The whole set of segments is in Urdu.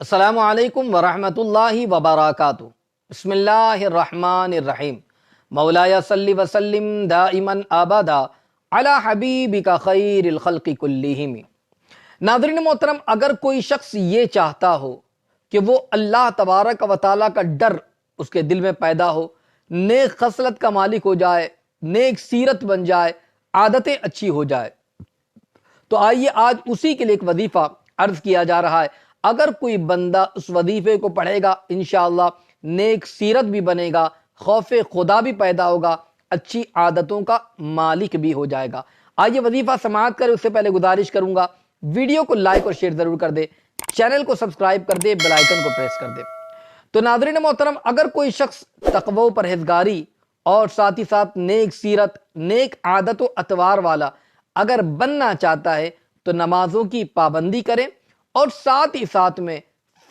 السلام علیکم ورحمۃ اللہ وبرکاتہ۔ بسم اللہ الرحمن الرحیم۔ مولایا صلی وسلم دائما ابدا علی حبیبک خیر الخلق کلہم۔ ناظرین محترم، اگر کوئی شخص یہ چاہتا ہو کہ وہ اللہ تبارک و تعالیٰ کا ڈر اس کے دل میں پیدا ہو، نیک خصلت کا مالک ہو جائے، نیک سیرت بن جائے، عادتیں اچھی ہو جائے، تو آئیے آج اسی کے لیے ایک وظیفہ عرض کیا جا رہا ہے۔ اگر کوئی بندہ اس وظیفے کو پڑھے گا، انشاءاللہ نیک سیرت بھی بنے گا، خوف خدا بھی پیدا ہوگا، اچھی عادتوں کا مالک بھی ہو جائے گا۔ آئیے وظیفہ سماعت کریں، اس سے پہلے گزارش کروں گا ویڈیو کو لائک اور شیئر ضرور کر دے، چینل کو سبسکرائب کر دے، بیل آئیکن کو پریس کر دے۔ تو ناظرین محترم، اگر کوئی شخص تقوی و پرہیزگاری اور ساتھ ہی ساتھ نیک سیرت، نیک عادت و اطوار والا اگر بننا چاہتا ہے تو نمازوں کی پابندی کرے، اور ساتھ ہی ساتھ میں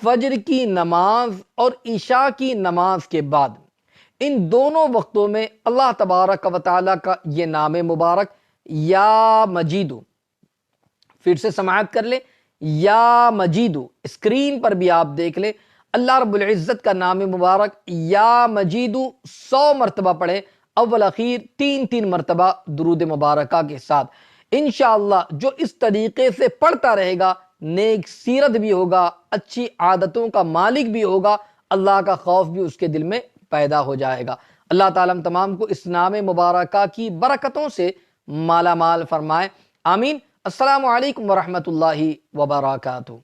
فجر کی نماز اور عشاء کی نماز کے بعد ان دونوں وقتوں میں اللہ تبارک و تعالیٰ کا یہ نام مبارک یا مجیدو، پھر سے سماعت کر لیں، یا مجیدو، اسکرین پر بھی آپ دیکھ لیں، اللہ رب العزت کا نام مبارک یا مجیدو 100 مرتبہ پڑھیں، اول اخیر 3 مرتبہ درود مبارکہ کے ساتھ۔ انشاءاللہ جو اس طریقے سے پڑھتا رہے گا، نیک سیرت بھی ہوگا، اچھی عادتوں کا مالک بھی ہوگا، اللہ کا خوف بھی اس کے دل میں پیدا ہو جائے گا۔ اللہ تعالیٰ ہم تمام کو اس نام مبارکہ کی برکتوں سے مالا مال فرمائے، آمین۔ السلام علیکم ورحمۃ اللہ وبرکاتہ۔